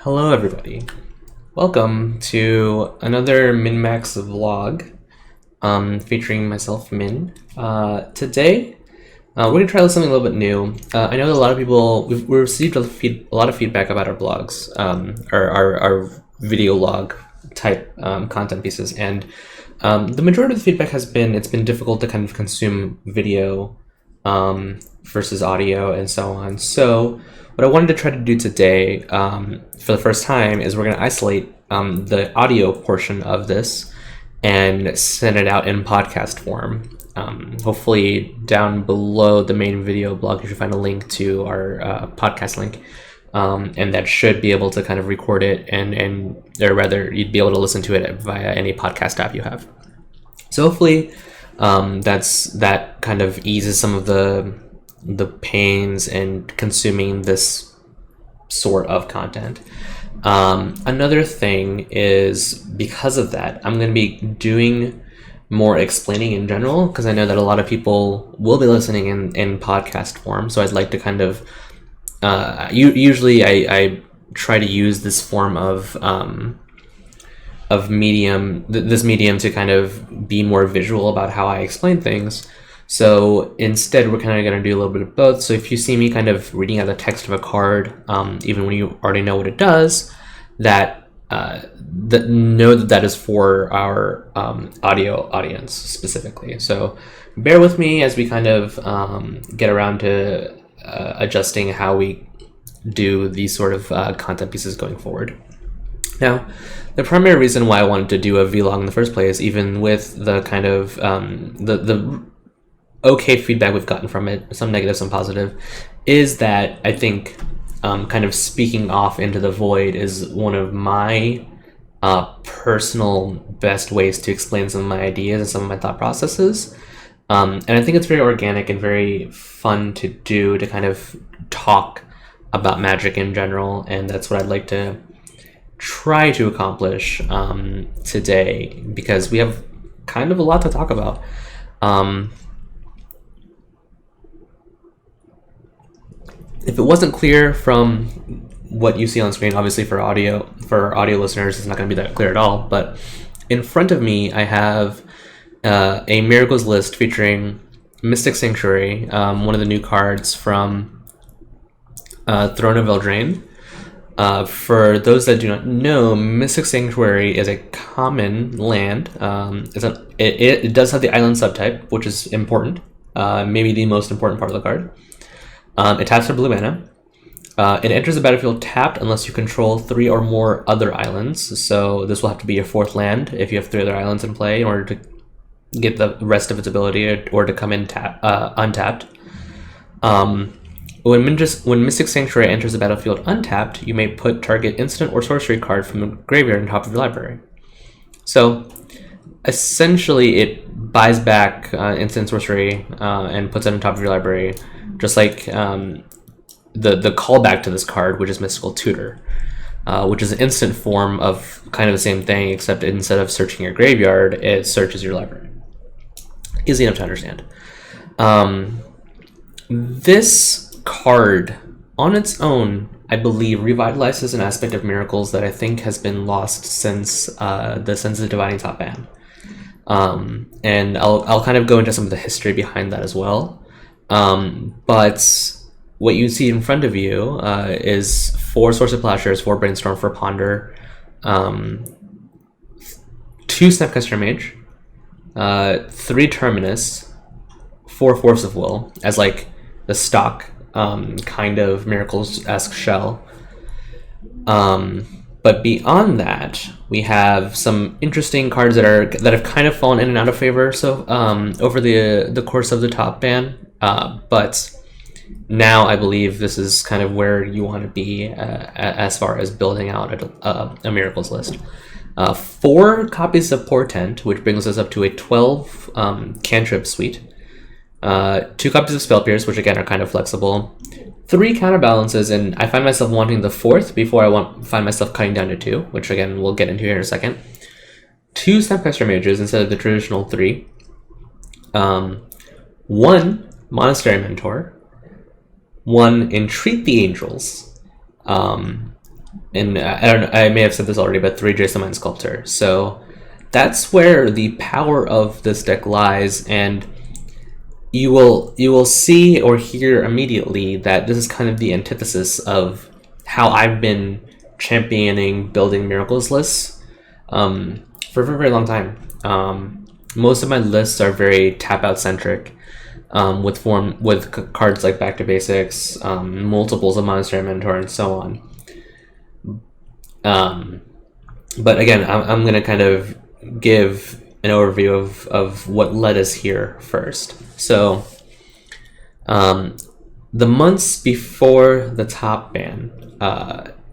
Hello everybody. Welcome to another MinMax vlog featuring myself, Min. Today, we're going to try something a little bit new. I know that a lot of people, we've received a lot of feedback about our blogs, our video log type content pieces, and the majority of the feedback has been it's been difficult to kind of consume video versus audio and so on. So what I wanted to try to do today for the first time is we're going to isolate the audio portion of this and send it out in podcast form. Hopefully down below the main video blog you should find a link to our podcast link, and that should be able to kind of record it or rather you'd be able to listen to it via any podcast app you have. So hopefully that kind of eases some of the pains in consuming this sort of content. Another thing is, because of that, I'm going to be doing more explaining in general, because I know that a lot of people will be listening in podcast form. So I'd like to kind of usually I try to use this form of medium, this medium, to kind of be more visual about how I explain things. So instead, we're kind of going to do a little bit of both. So if you see me kind of reading out the text of a card, even when you already know what it does, know that is for our audio audience specifically. So bear with me as we kind of get around to adjusting how we do these sort of content pieces going forward. Now, the primary reason why I wanted to do a vlog in the first place, even with the kind of the okay feedback we've gotten from it, some negative, some positive, is that I think kind of speaking off into the void is one of my personal best ways to explain some of my ideas and some of my thought processes. And I think it's very organic and very fun to do, to kind of talk about magic in general, and that's what I'd like to try to accomplish today, because we have kind of a lot to talk about. If it wasn't clear from what you see on screen, obviously for audio listeners, it's not going to be that clear at all. But in front of me, I have a Miracles list featuring Mystic Sanctuary, one of the new cards from Throne of Eldraine. For those that do not know, Mystic Sanctuary is a common land. It does have the island subtype, which is important, maybe the most important part of the card. It taps for blue mana. It enters the battlefield tapped unless you control 3 or more other islands. So this will have to be your 4th land if you have 3 other islands in play in order to get the rest of its ability, or to come in untapped. When Mystic Sanctuary enters the battlefield untapped, you may put target instant or sorcery card from the graveyard on top of your library. So essentially it buys back instant sorcery and puts it on top of your library, just like the callback to this card, which is Mystical Tutor, which is an instant form of kind of the same thing, except instead of searching your graveyard, it searches your library. Easy enough to understand. This card on its own, I believe, revitalizes an aspect of Miracles that I think has been lost since the Sense of the Dividing Top ban. And I'll kind of go into some of the history behind that as well. But what you see in front of you is 4 Source of Plowshares, 4 Brainstorm, 4 Ponder, 2 Snapcaster Mage, 3 Terminus, 4 Force of Will, as like the stock kind of Miracles-esque shell. But beyond that, we have some interesting cards that have kind of fallen in and out of favor over the course of the top ban. But now I believe this is kind of where you want to be as far as building out a Miracles list. 4 copies of Portent, which brings us up to a 12 cantrip suite. 2 copies of Spell Pierce, which again are kind of flexible. 3 counterbalances, and I find myself wanting the 4th before I find myself cutting down to 2, which again we'll get into here in a second. 2 Snapcaster Mages instead of the traditional 3. 1 Monastery Mentor. 1 Entreat the Angels. and I don't know, I may have said this already, but 3 Jason Mind Sculptor. So that's where the power of this deck lies, and you will see or hear immediately that this is kind of the antithesis of how I've been championing building Miracles lists for a very, very long time. Most of my lists are very tap out centric, with cards like Back to Basics, multiples of Monastery Mentor, and so on. But again, I'm going to kind of give an overview of what led us here first. So the months before the top ban,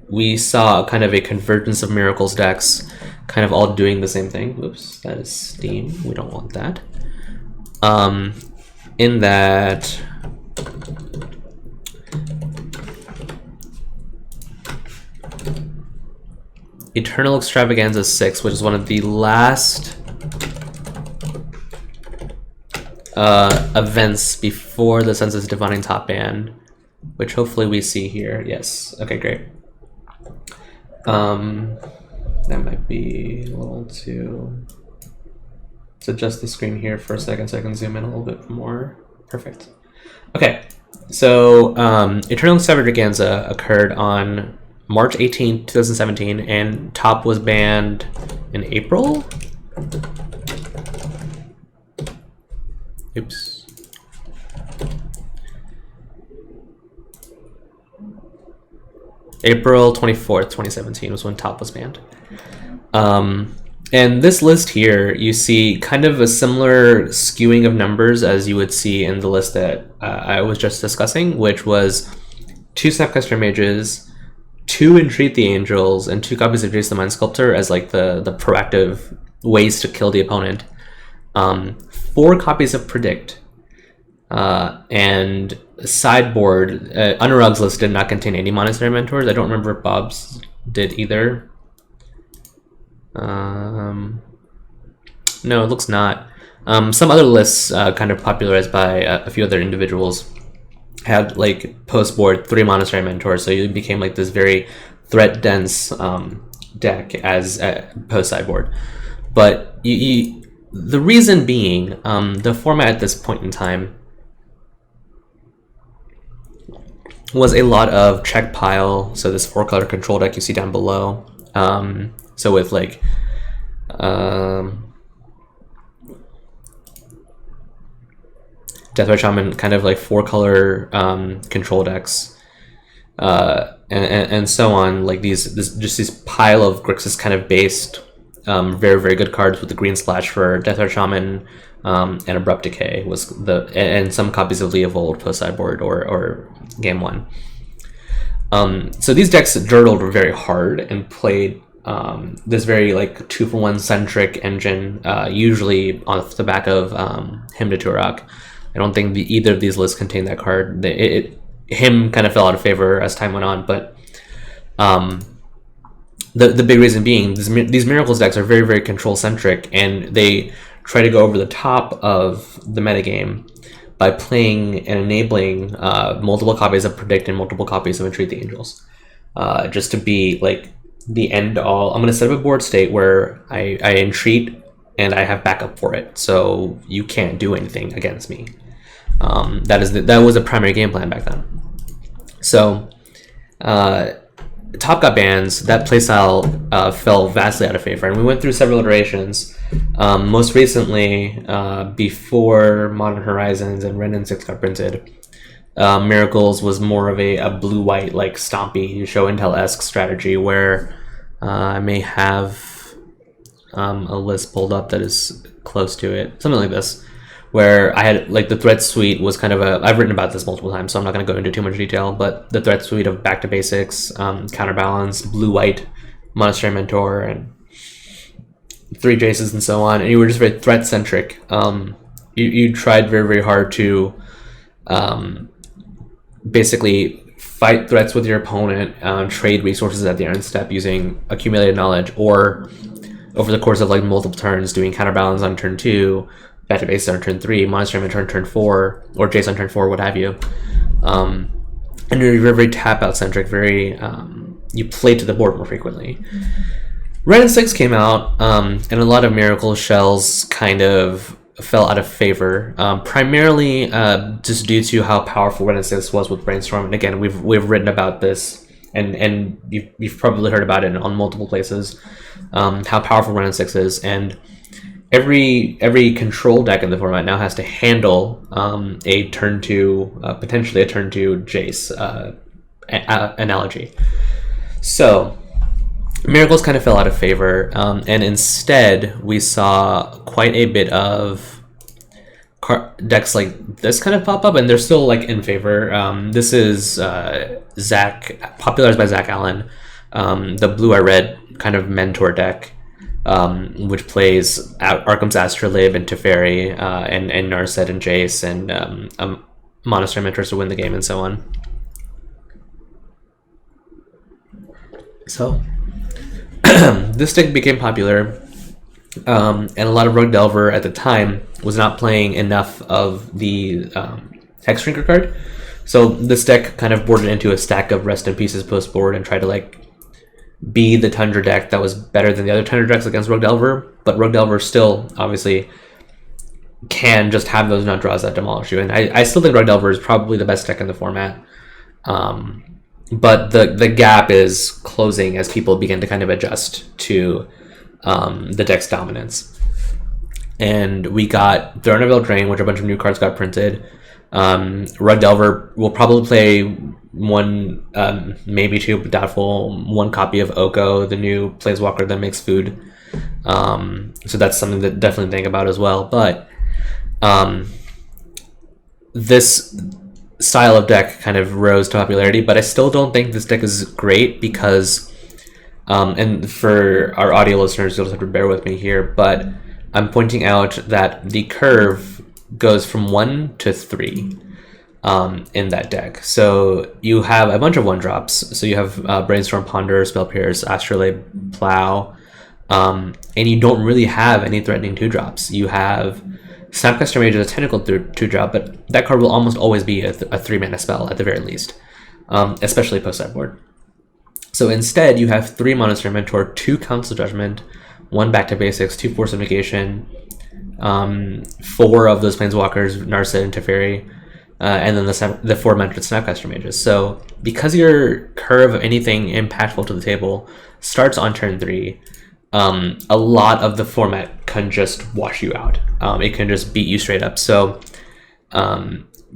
we saw kind of a convergence of Miracles decks, kind of all doing the same thing. Whoops, that is Steam. We don't want that. In that Eternal Extravaganza 6, which is one of the last events before the Senses Divining top ban, which hopefully we see here. Yes. Okay, great. That might be a little too... Let's adjust the screen here for a second so I can zoom in a little bit more. Perfect. Okay, so Eternal Extravaganza occurred on March 18, 2017, and top was banned in April? Oops. April 24th, 2017 was when top was banned. And this list here, you see kind of a similar skewing of numbers as you would see in the list that I was just discussing, which was 2 Snapcaster Mages, 2 Entreat the Angels, and 2 copies of Jason the Mind Sculptor as like the proactive ways to kill the opponent. 4 copies of Predict, and sideboard. Anurag's list did not contain any Monastery Mentors. I don't remember if Bob's did either. No, it looks not. Some other lists kind of popularized by a few other individuals had like post-board 3 Monastery Mentors, so you became like this very threat-dense deck as post-sideboard. But the reason being, the format at this point in time was a lot of check pile, so this 4-color control deck you see down below. So with like Deathwatch Shaman, kind of like 4-color control decks, and so on. Like this pile of Grixis kind of based, very, very good cards with the green splash for Deathwatch Shaman, and Abrupt Decay was and some copies of Leovold post sideboard or game 1. So these decks dirtled very hard and played this very like 2-for-1 centric engine, usually off the back of Hymn to Turok. I don't think either of these lists contain that card. Him kind of fell out of favor as time went on, but the big reason being these Miracles decks are very, very control centric, and they try to go over the top of the metagame by playing and enabling multiple copies of Predict and multiple copies of Entreat the Angels, just to be like the end all. I'm going to set up a board state where I entreat and I have backup for it, so you can't do anything against me. That was a primary game plan back then. So top got bans. That playstyle fell vastly out of favor, and we went through several iterations. Most recently, before Modern Horizons and Ren and 6 got printed, Miracles was more of a blue-white, like stompy show intel-esque strategy where I may have a list pulled up that is close to it, something like this, where I had like the threat suite was kind of I've written about this multiple times, so I'm not going to go into too much detail, but the threat suite of Back to Basics, Counterbalance, blue-white, Monastery Mentor, and 3 Jaces and so on, and you were just very threat-centric. You tried very, very hard to basically fight threats with your opponent, trade resources at the end step using accumulated knowledge, or over the course of like multiple turns doing Counterbalance on turn 2, Back to Basics on turn 3, Monastery Mentor on turn 4, or Jace on turn 4, what have you. And you're very tap out centric, very you play to the board more frequently. Ren and 6 came out, and a lot of Miracle Shells kind of fell out of favor, primarily just due to how powerful Ren and 6 was with Brainstorm. And again, we've written about this, and you've probably heard about it on multiple places, how powerful Ren and 6 is, and every control deck in the format now has to handle a turn 2, potentially a turn 2 Jace analogy. So Miracles kind of fell out of favor, and instead we saw quite a bit of decks like this kind of pop up, and they're still like in favor. This is Zach, popularized by Zach Allen, the blue-red kind of mentor deck, which plays Arkham's Astrolabe and Teferi, and Narset and Jace, and Monastery Mentors to win the game, and so on. So this deck became popular, and a lot of Rogue Delver at the time was not playing enough of the Hexdrinker card. So this deck kind of boarded into a stack of Rest in Pieces post board and tried to like be the Tundra deck that was better than the other Tundra decks against Rogue Delver, but Rogue Delver still obviously can just have those nut draws that demolish you. And I still think Rogue Delver is probably the best deck in the format. But the gap is closing as people begin to kind of adjust to the deck's dominance. And we got Throne of Eldraine, which a bunch of new cards got printed. Rogue Delver will probably play one, maybe two, but doubtful, one copy of Oko, the new Planeswalker that makes food. So that's something to definitely think about as well. But this style of deck kind of rose to popularity, but I still don't think this deck is great because, and for our audio listeners, you'll just have to bear with me here, but I'm pointing out that the curve goes from 1 to 3 in that deck. So you have a bunch of 1-drops. So you have Brainstorm, Ponder, Spell Pierce, Astrolabe, Plow, and you don't really have any threatening 2-drops. You have Snapcaster Mage is a technical 2-drop, but that card will almost always be a 3-mana spell at the very least, especially post-sideboard. So instead, you have 3 Monastery Mentor, 2 Council Judgment, 1 Back to Basics, 2 Force of Negation, 4 of those Planeswalkers, Narset and Teferi, and then the 4 mentored Snapcaster Mages. So because your curve of anything impactful to the table starts on turn 3, a lot of the format can just wash you out. It can just beat you straight up. So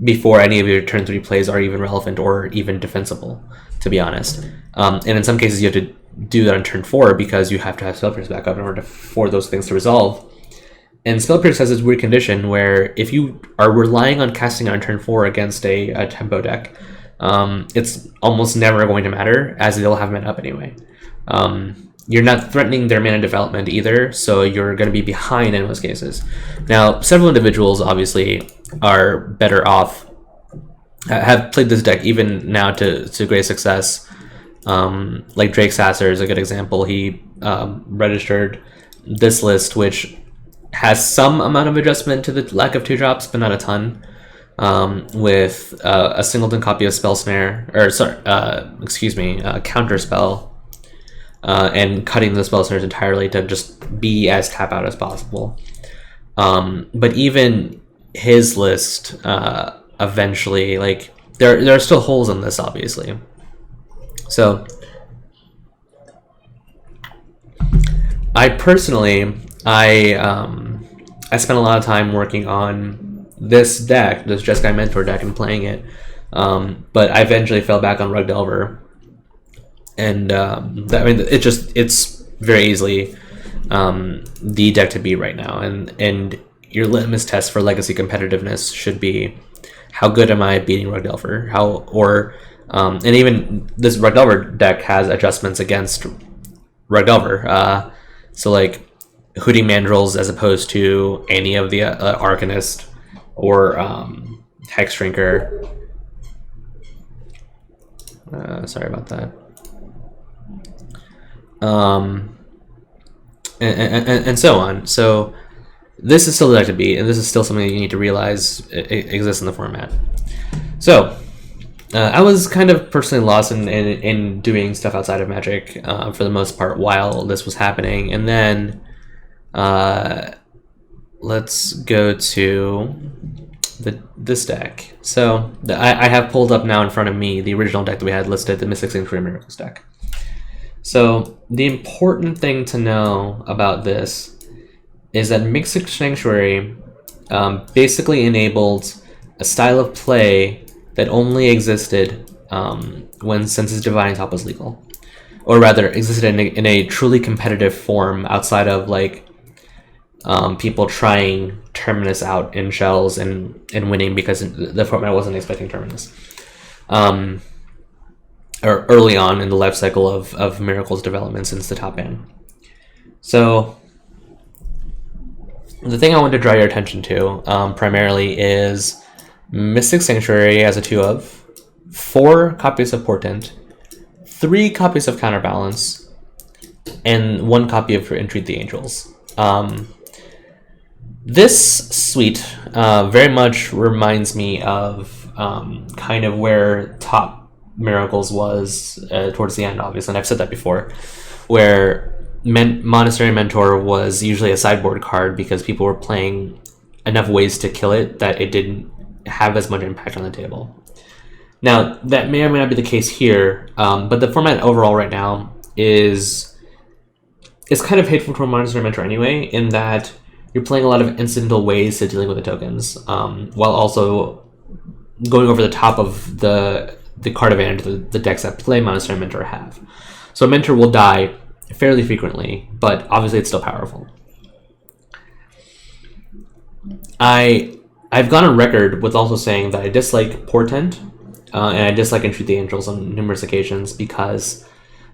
before any of your turn 3 plays are even relevant or even defensible, to be honest. And in some cases you have to do that on turn 4 because you have to have Spell Pierce back up in order for those things to resolve. And Spell Pierce has this weird condition where if you are relying on casting on turn 4 against a tempo deck, it's almost never going to matter as they'll have mana up anyway. You're not threatening their mana development either, so you're going to be behind in most cases. Now, several individuals obviously are better off, have played this deck even now to great success. Like Drake Sasser is a good example. He registered this list, which has some amount of adjustment to the lack of 2-drops, but not a ton. With a singleton copy of Spell Snare, or Counter Spell, and cutting the Spell Snares entirely to just be as tap out as possible. But even his list, eventually, like there are still holes in this, obviously. So I personally, I spent a lot of time working on this deck, this Jeskai Mentor deck, and playing it. But I eventually fell back on Rogue Delver. And it's very easily the deck to beat right now. And your litmus test for legacy competitiveness should be, how good am I beating Rogue Delver? And even this Rogue Delver deck has adjustments against Rogue Delver. So like Hooting Mandrills as opposed to any of the Arcanist or Hexdrinker. Sorry about that. And so on. So this is still the deck to beat, and this is still something that you need to realize exists in the format. So I was kind of personally lost in doing stuff outside of Magic for the most part while this was happening. And then let's go to this deck. So I have pulled up now in front of me the original deck that we had listed, the Mystic Sanctuary Miracles deck. So the important thing to know about this is that Mystic Sanctuary basically enabled a style of play that only existed when Senses Dividing Top was legal, or rather existed in a truly competitive form outside of like people trying Terminus out in shells and winning because the format wasn't expecting Terminus. Or early on in the life cycle of Miracle's development since the top ban. So the thing I want to draw your attention to primarily is Mystic Sanctuary as a 2 of, 4 copies of Portent, 3 copies of Counterbalance, and 1 copy of Entreat the Angels. This suite very much reminds me of kind of where Top Miracles was towards the end, obviously, and I've said that before, where Monastery Mentor was usually a sideboard card because people were playing enough ways to kill it that it didn't have as much impact on the table. Now, that may or may not be the case here, but the format overall right now is kind of hateful toward Monastery Mentor anyway, in that you're playing a lot of incidental ways to dealing with the tokens, while also going over the top of the card advantage the decks that play Monastery Mentor have. So Mentor will die fairly frequently, but obviously it's still powerful. I've gone on record with also saying that I dislike Portent, and I dislike Entreat the Angels on numerous occasions because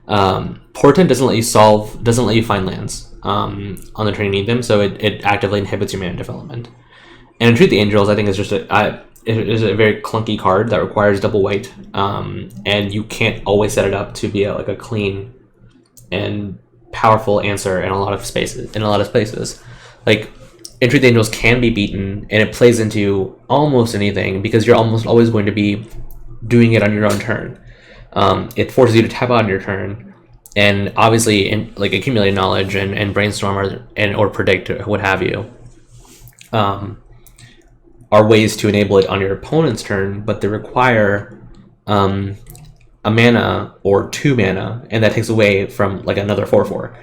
Portent doesn't let you find lands on the turn you need them, so it actively inhibits your mana development. And Entreat the Angels, I think, is just it is a very clunky card that requires double white, and you can't always set it up to be a clean and powerful answer in a lot of spaces. Like, Entreat the Angels can be beaten, and it plays into almost anything because you're almost always going to be doing it on your own turn. It forces you to tap out on your turn, and obviously, accumulate knowledge and brainstorm or predict or what have you. Are ways to enable it on your opponent's turn, but they require a mana or 2 mana, and that takes away from like another 4/4.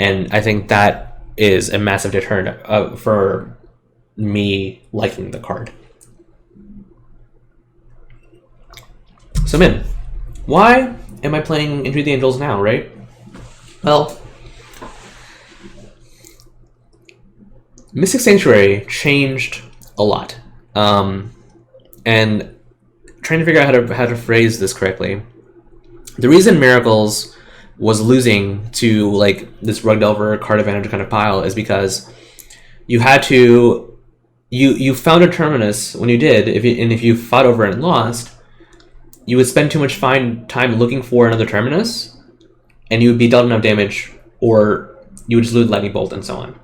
And I think that is a massive deterrent for me liking the card. So Min, why am I playing Entreat the Angels now, right? Well, Mystic Sanctuary changed a lot. And trying to figure out how to phrase this correctly. The reason Miracles was losing to like this Rug Delver card advantage kind of pile is because you had to you found a Terminus when you did, if you fought over it and lost, you would spend too much time looking for another Terminus, and you would be dealt enough damage, or you would just lose Lightning Bolt and so on.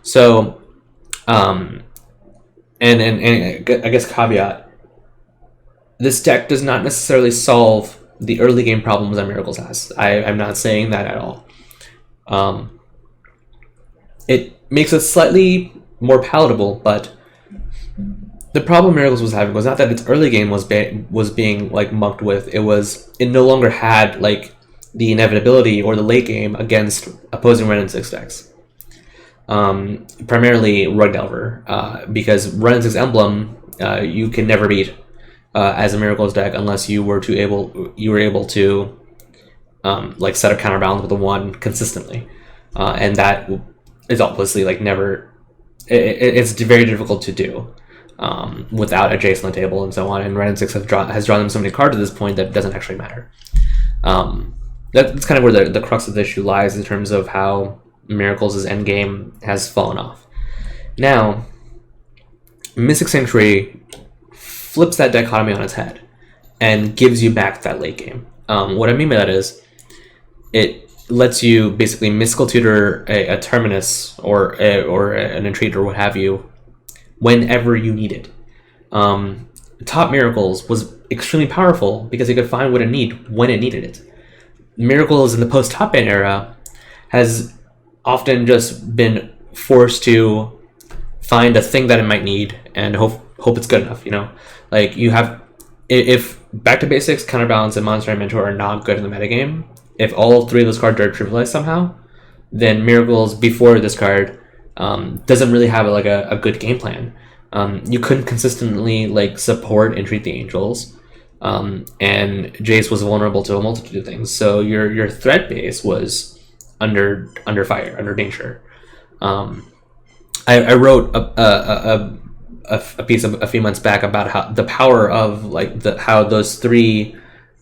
So and I guess caveat, this deck does not necessarily solve the early game problems that Miracles has. I'm not saying that at all. It makes it slightly more palatable, but the problem Miracles was having was not that its early game was being like mucked with. It no longer had like the inevitability or the late game against opposing Ren and 6 decks. Primarily Rug Delver, because Ren and 6 Emblem you can never beat as a Miracles deck unless you were able to like set a counterbalance with a 1 consistently, and that is obviously like never. It's very difficult to do without a Jace on the table and so on. And Ren and 6 has drawn them so many cards at this point that it doesn't actually matter. That's kind of where the crux of the issue lies in terms of how Miracles' endgame has fallen off. Now, Mystic Sanctuary flips that dichotomy on its head and gives you back that late game. What I mean by that is it lets you basically mystical tutor a Terminus or an Entreat or what have you whenever you need it. top Miracles was extremely powerful because it could find what it needed when it needed it. Miracles in the post-top ban era has often just been forced to find a thing that it might need and hope it's good enough, you know? Like, you have... If Back to Basics, Counterbalance, and Monster and Mentor are not good in the metagame, if all three of those cards are trivialized somehow, then Miracles before this card doesn't really have a good game plan. You couldn't consistently like support and treat the Angels, and Jace was vulnerable to a multitude of things. So your threat base was under fire, under danger. I wrote a piece a few months back about how the power of like how those three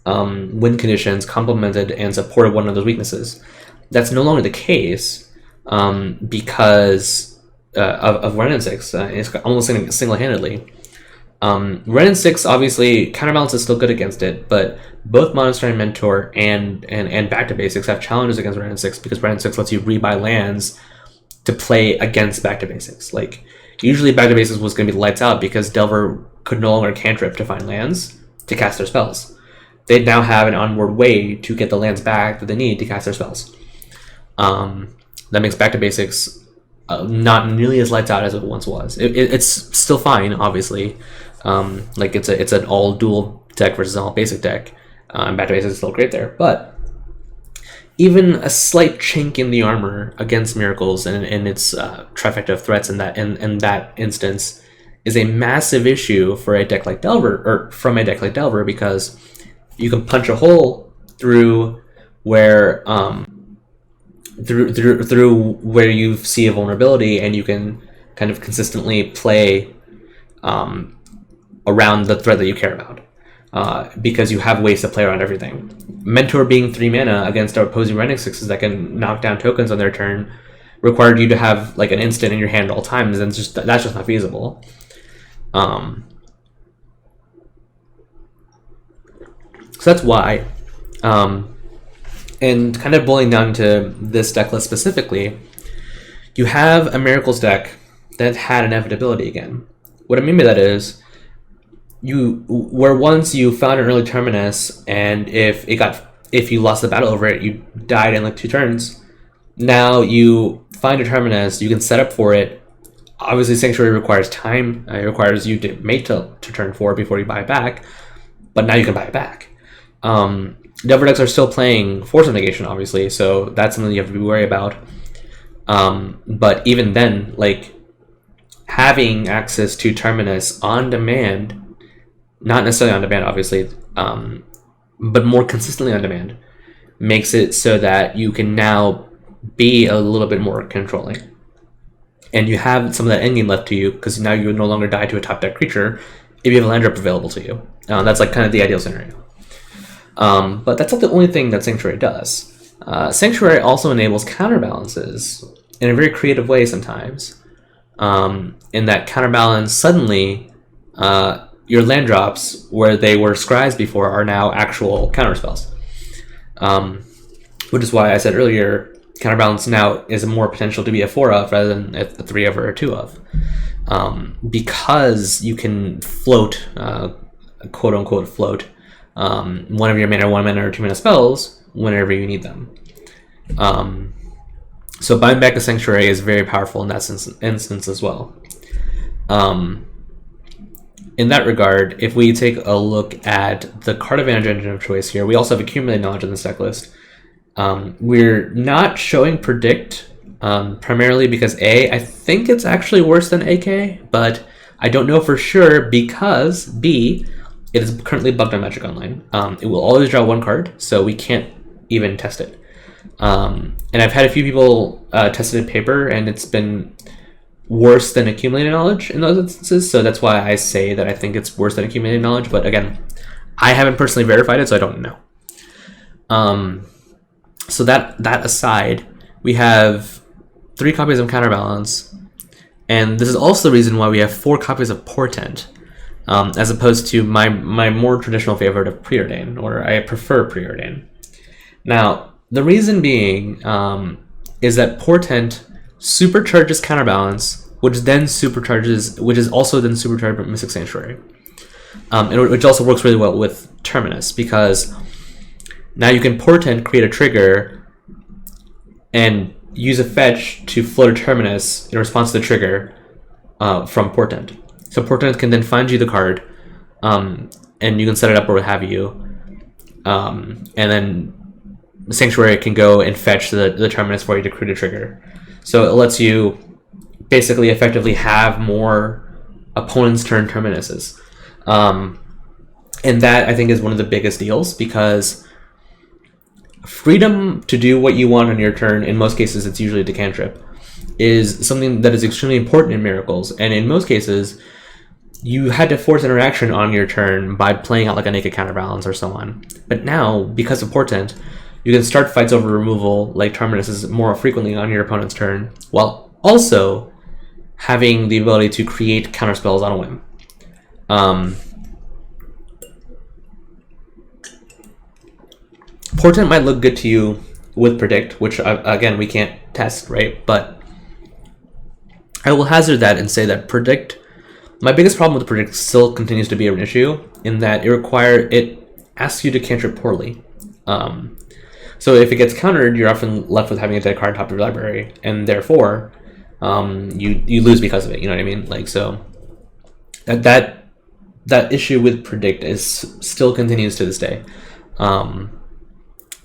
win conditions complemented and supported one another's weaknesses. That's no longer the case because of Ren and 6. It's almost single-handedly. Ren and 6, obviously, Counterbalance is still good against it, but both Monster and Mentor and Back to Basics have challenges against Ren and 6 because Ren and 6 lets you rebuy lands to play against Back to Basics. Like, usually Back to Basics was going to be lights out because Delver could no longer cantrip to find lands to cast their spells. They now have an onward way to get the lands back that they need to cast their spells. That makes Back to Basics not nearly as lights out as it once was. It's still fine, obviously. Like it's an all dual deck versus an all basic deck. Back to Basics is still great there, but even a slight chink in the armor against Miracles and its trifecta of threats in that instance is a massive issue for a deck like Delver, or from a deck like Delver, because you can punch a hole through where through where you see a vulnerability, and you can kind of consistently play around the threat that you care about, because you have ways to play around everything. Mentor being 3 mana against our opposing Renix 6s that can knock down tokens on their turn required you to have like an instant in your hand at all times, and that's just not feasible. So that's why. And kind of boiling down to this deck list specifically, you have a Miracles deck that had inevitability again. What I mean by that is, where once you found an early terminus, and if you lost the battle over it, you died in like 2 turns. Now you find a terminus, you can set up for it. Obviously, Sanctuary requires time. It requires you to mate to turn 4 before you buy it back, but now you can buy it back. Delver decks are still playing Force of Negation, obviously, so that's something you have to be worried about. But even then, like, having access to Terminus on demand, not necessarily on demand, obviously, but more consistently on demand, makes it so that you can now be a little bit more controlling. And you have some of that endgame left to you, because now you no longer die to a top deck creature if you have a land drop available to you. That's like kind of the ideal scenario. But that's not the only thing that Sanctuary does. Sanctuary also enables counterbalances in a very creative way sometimes. In that counterbalance, suddenly your land drops, where they were scries before, are now actual counterspells. Which is why I said earlier, counterbalance now is more potential to be a 4 of rather than a 3 of or a 2 of. Because you can float, quote unquote float, one of your mana, 1 mana, or 2 mana spells whenever you need them. So buying back a Sanctuary is very powerful in that instance as well. In that regard, if we take a look at the card advantage engine of choice here, we also have Accumulated Knowledge in this deck list. We're not showing Predict, primarily because I think it's actually worse than AK, but I don't know for sure because B, it is currently bugged on Magic Online. It will always draw 1 card, so we can't even test it. And I've had a few people test it in paper, and it's been worse than Accumulated Knowledge in those instances, so that's why I say that I think it's worse than Accumulated Knowledge, but again, I haven't personally verified it, so I don't know. So that aside, we have 3 copies of Counterbalance, and this is also the reason why we have 4 copies of Portent, as opposed to my more traditional favorite of Preordain, or I prefer Preordain. Now, the reason being is that Portent supercharges Counterbalance, which is also then supercharged by Mystic Sanctuary. which also works really well with Terminus, because now you can portent, create a trigger, and use a fetch to float a Terminus in response to the trigger from portent. So portent can then find you the card, and you can set it up or what have you, and then Sanctuary can go and fetch the Terminus for you to create a trigger. So it lets you basically effectively have more opponent's turn Terminuses. And that, I think, is one of the biggest deals, because freedom to do what you want on your turn, in most cases it's usually to cantrip, is something that is extremely important in Miracles. And in most cases, you had to force interaction on your turn by playing out like a naked counterbalance or so on. But now, because of Portent, you can start fights over removal like Terminus more frequently on your opponent's turn, while also having the ability to create counterspells on a whim. Portent might look good to you with Predict, which, again, we can't test, right? But I will hazard that and say that Predict, my biggest problem with Predict still continues to be an issue, in that it asks you to cantrip poorly. So if it gets countered, you're often left with having a dead card on top of your library, and therefore you lose because of it. You know what I mean? Like, so that issue with Predict still continues to this day.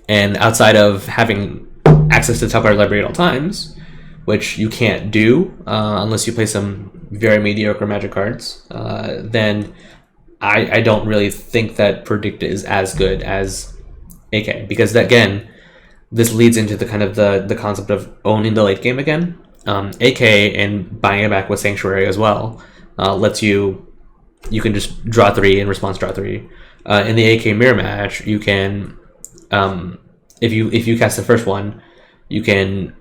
And outside of having access to the top card library at all times, which you can't do unless you play some very mediocre Magic cards, then I don't really think that Predict is as good as AK, because again, this leads into the kind of the concept of owning the late game again. AK, and buying it back with Sanctuary as well, lets you can just draw 3 in response draw 3. In the AK mirror match, you can if you cast the first one, you can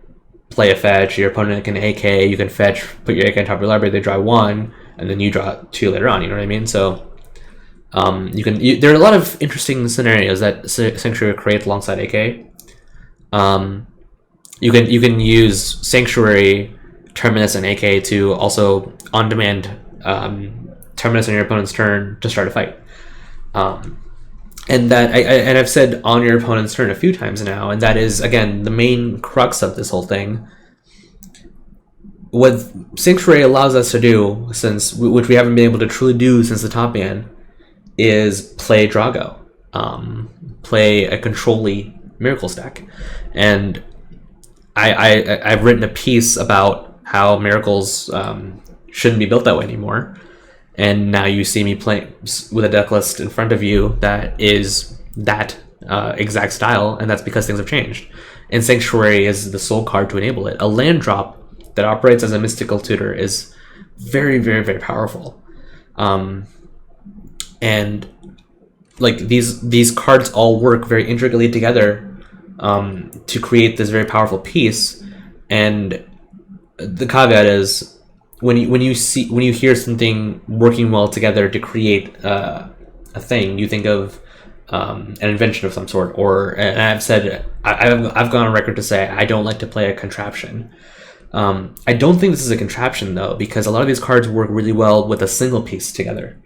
play a fetch, your opponent can AK, you can fetch, put your AK on top of your library, they draw 1, and then you draw 2 later on, you know what I mean? So there are a lot of interesting scenarios that Sanctuary creates alongside AK. You can use Sanctuary, Terminus, and AK to also on-demand Terminus on your opponent's turn to start a fight. And I've said on your opponent's turn a few times now, and that is, again, the main crux of this whole thing. What Sanctuary allows us to do, which we haven't been able to truly do since the top ban, is play Drago, play a control-y Miracle stack. And I've written a piece about how Miracles shouldn't be built that way anymore. And now you see me playing with a deck list in front of you that is that exact style, and that's because things have changed. And Sanctuary is the sole card to enable it. A land drop that operates as a mystical tutor is very, very, very powerful. And like these cards all work very intricately together to create this very powerful piece. And the caveat is, when you hear something working well together to create a thing, you think of an invention of some sort, and I've said, I've gone on record to say I don't like to play a contraption. I don't think this is a contraption though, because a lot of these cards work really well with a single piece together.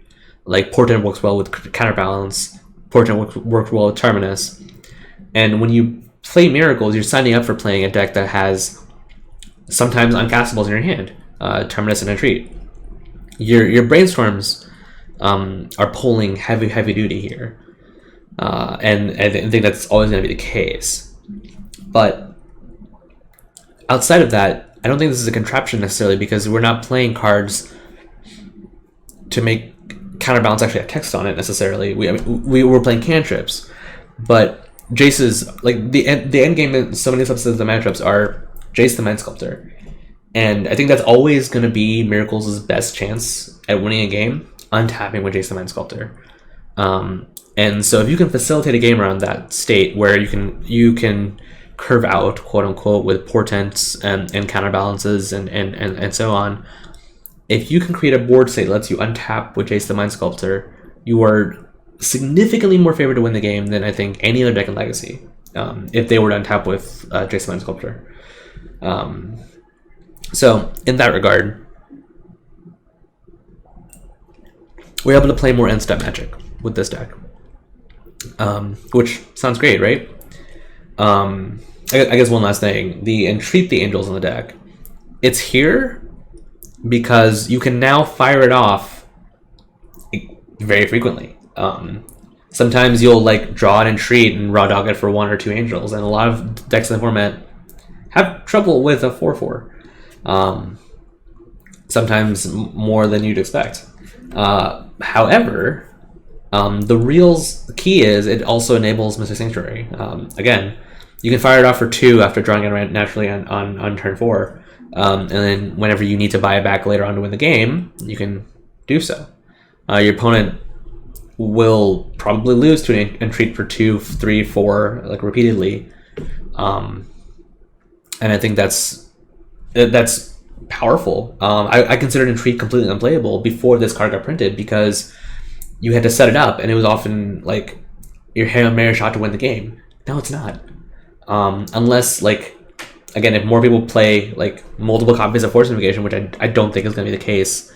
Like Portent works well with Counterbalance, Portent works well with Terminus, and when you play Miracles, you're signing up for playing a deck that has sometimes uncastables in your hand. Terminus and Retreat. Your brainstorms are pulling heavy duty here, and I think that's always going to be the case. But outside of that, I don't think this is a contraption necessarily, because we're not playing cards to make Counterbalance actually have text on it necessarily. We were playing cantrips, but Jace's, like, the end game in so many subsets of the matchups are Jace the Mind Sculptor. And I think that's always going to be Miracles' best chance at winning a game, untapping with Jace the Mind Sculptor. And so if you can facilitate a game around that state where you can curve out, quote unquote, with portents and counterbalances and so on, if you can create a board state that lets you untap with Jace the Mind Sculptor, you are significantly more favored to win the game than I think any other deck in Legacy, if they were to untap with Jace the Mind Sculptor. So, in that regard, we're able to play more end-step Magic with this deck, which sounds great, right? I guess one last thing, the Entreat the Angels in the deck. It's here because you can now fire it off very frequently. Sometimes you'll like draw an Entreat and raw dog it for 1 or 2 Angels, and a lot of decks in the format have trouble with a 4/4. Sometimes more than you'd expect. However, the key is it also enables Mystic Sanctuary. Again, you can fire it off for 2 after drawing it naturally on turn 4, and then whenever you need to buy it back later on to win the game, you can do so. Your opponent will probably lose to an Entreat for 2, 3, 4, like repeatedly, and I think that's powerful. I considered Entreat completely unplayable before this card got printed because you had to set it up, and it was often like your Hail Mary shot to win the game. No, it's not. Unless, like, again, if more people play like multiple copies of Force Invocation, which I don't think is going to be the case,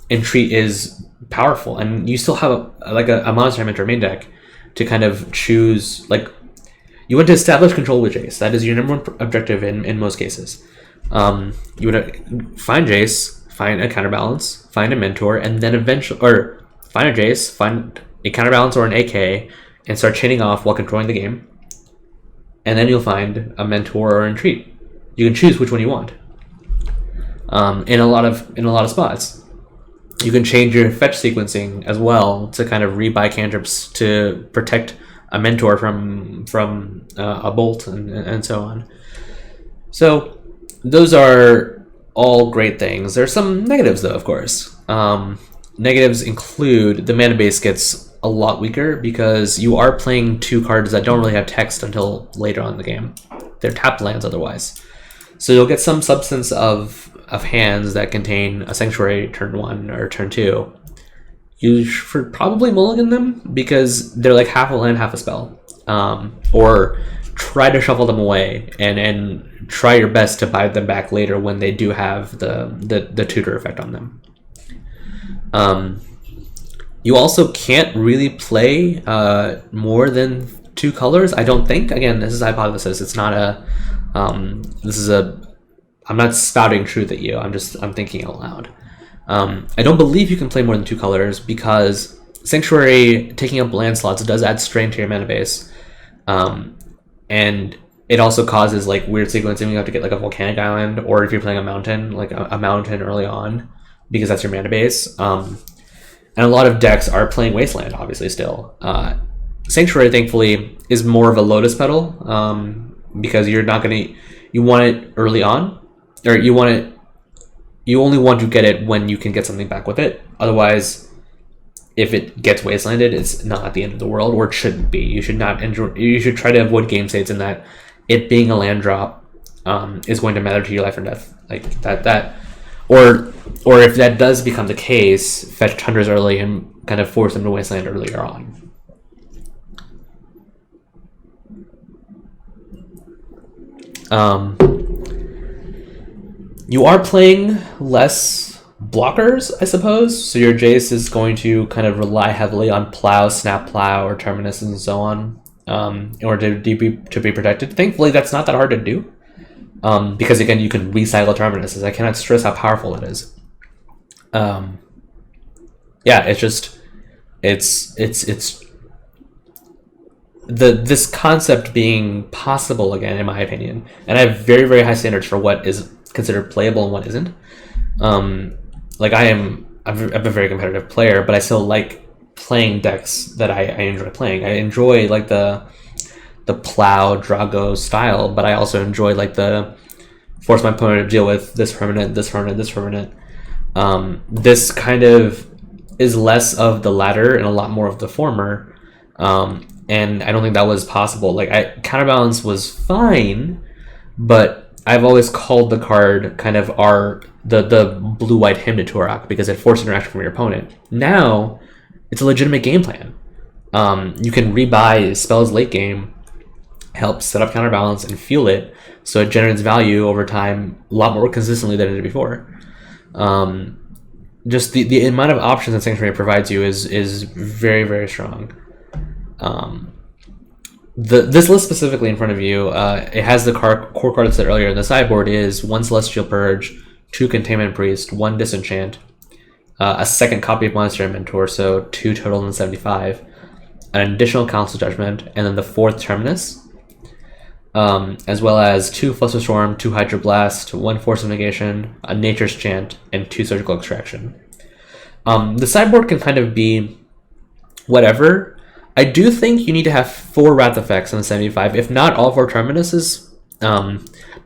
Entreat is powerful, and you still have a Monster Mentor main deck to kind of choose. Like, you want to establish control with Jace. That is your number one objective in most cases. You would find Jace, find a counterbalance, find a mentor, and then eventually, or find a Jace, find a counterbalance or an AK, and start chaining off while controlling the game. And then you'll find a mentor or Entreat. You can choose which one you want. In a lot of spots, you can change your fetch sequencing as well to kind of rebuy cantrips to protect a mentor from a bolt and so on. So those are all great things. There's some negatives though, of course. Negatives include the mana base gets a lot weaker because you are playing 2 cards that don't really have text until later on in the game. They're tapped lands otherwise. So you'll get some substance of hands that contain a Sanctuary turn 1 or turn 2. You should probably mulligan them because they're like half a land, half a spell. Or try to shuffle them away and try your best to buy them back later when they do have the tutor effect on them. You also can't really play more than 2 colors, I don't think. Again, this is a hypothesis. It's not a I'm not spouting truth at you. I'm thinking out loud. I don't believe you can play more than 2 colors because Sanctuary taking up land slots does add strain to your mana base. And it also causes like weird sequencing. You have to get like a volcanic island, or if you're playing a mountain, like a mountain early on, because that's your mana base. And a lot of decks are playing Wasteland, obviously, still. Sanctuary, thankfully, is more of a Lotus Petal, because you're not going to... You want it early on, or you only want to get it when you can get something back with it. Otherwise, if it gets Wastelanded, it's not the end of the world, or it shouldn't be. You should not enjoy... You should try to avoid game states in that it being a land drop is going to matter to your life or death. Like, that... Or if that does become the case, fetch Tundras early and kind of force them to Wasteland earlier on. You are playing less blockers, I suppose. So your Jace is going to kind of rely heavily on Plow, Snap Plow, or Terminus and so on in order to be protected. Thankfully, that's not that hard to do. Because again, you can recycle Terminuses. I cannot stress how powerful it is. Yeah, it's this concept being possible again, in my opinion. And I have very, very high standards for what is considered playable and what isn't. Like I'm a very competitive player, but I still like playing decks that I enjoy playing. I enjoy like the Plow Drago style, but I also enjoy like the force my opponent to deal with this permanent. This kind of is less of the latter and a lot more of the former, and I don't think that was possible. Like Counterbalance was fine, but I've always called the card kind of the blue-white Hymn to Torok because it forced interaction from your opponent. Now it's a legitimate game plan. You can rebuy spells late game, help set up Counterbalance and fuel it, so it generates value over time a lot more consistently than it did before. just the amount of options that Sanctuary provides you is very, very strong. This list specifically in front of you, it has the core card I said earlier. The sideboard is 1 Celestial Purge, 2 Containment Priest, 1 Disenchant, a second copy of Monster Mentor, so 2 total and 75, an additional Council Judgment, and then the 4th Terminus, as well as 2 Flusterstorm, 2 Hydroblast, 1 Force of Negation, a Nature's Chant, and 2 Surgical Extraction. The sideboard can kind of be whatever. I do think you need to have 4 Wrath effects on the 75, if not all 4 Terminuses.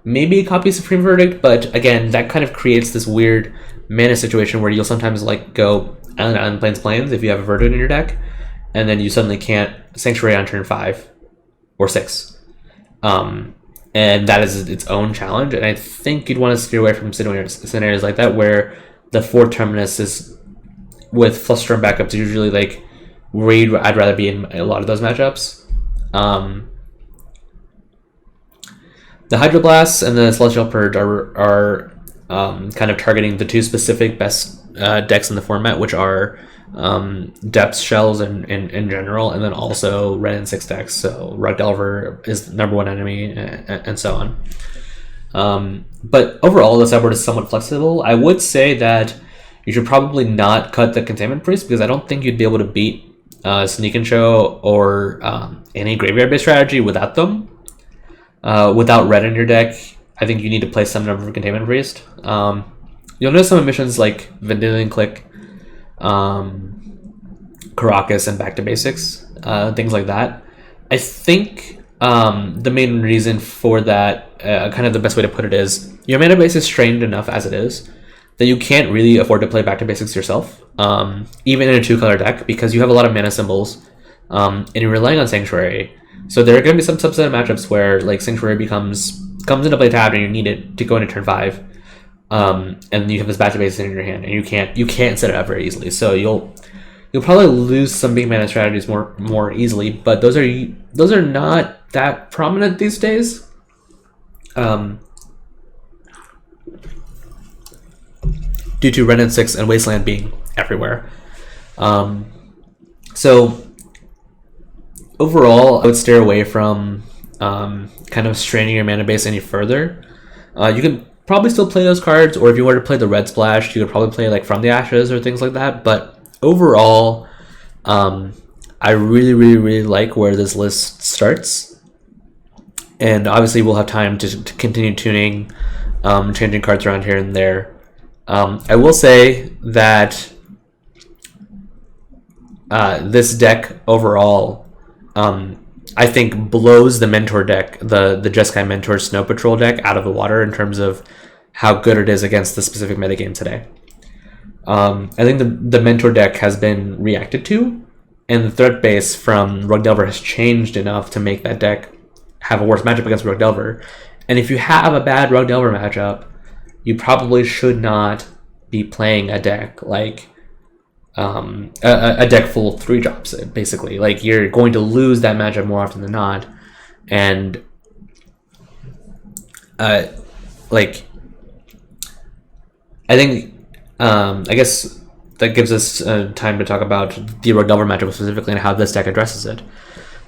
Maybe a copy of Supreme Verdict, but again, that kind of creates this weird mana situation where you'll sometimes like go Island Plains if you have a Verdict in your deck, and then you suddenly can't Sanctuary on turn 5 or 6. And that is its own challenge, and I think you'd want to steer away from scenarios like that where the 4 Terminus is with Flusterstorm backups usually like where I'd rather be in a lot of those matchups. The Hydroblasts and the Celestial Purge are kind of targeting the 2 specific best decks in the format, which are Depths Shells in general, and then also Red and 6 decks. So Rug Delver is the #1 enemy, and so on. But overall, the sideboard is somewhat flexible. I would say that you should probably not cut the Containment Priest, because I don't think you'd be able to beat Sneak and Show or any graveyard-based strategy without them. Without red in your deck, I think you need to play some number of Containment Priest. You'll notice some emissions like Vendilion Click, Caracas, and Back to Basics, things like that. I think the main reason for that, kind of the best way to put it is, your mana base is strained enough as it is that you can't really afford to play Back to Basics yourself, even in a 2-color deck, because you have a lot of mana symbols, and you're relying on Sanctuary. So there are going to be some subset of matchups where like Sanctuary comes into play tapped and you need it to go into turn 5, and you have this Back to Basics in your hand, and you can't set it up very easily. So you'll probably lose some big mana strategies more easily, but those are not that prominent these days. Due to Red and 6 and Wasteland being everywhere. So overall, I would steer away from kind of straining your mana base any further. You can probably still play those cards, or if you were to play the Red Splash, you could probably play like From the Ashes or things like that. But overall, I really, really, really like where this list starts. And obviously we'll have time to continue tuning, changing cards around here and there. I will say that this deck overall, I think think the Mentor deck, the Jeskai Mentor Snow Patrol deck, out of the water in terms of how good it is against the specific metagame today. I think the Mentor deck has been reacted to, and the threat base from Rug Delver has changed enough to make that deck have a worse matchup against Rug Delver. And if you have a bad Rug Delver matchup, you probably should not be playing a deck like a deck full of 3-drops, basically. Like, you're going to lose that matchup more often than not. And like, I think I guess that gives us time to talk about the Rug Delver matchup specifically and how this deck addresses it.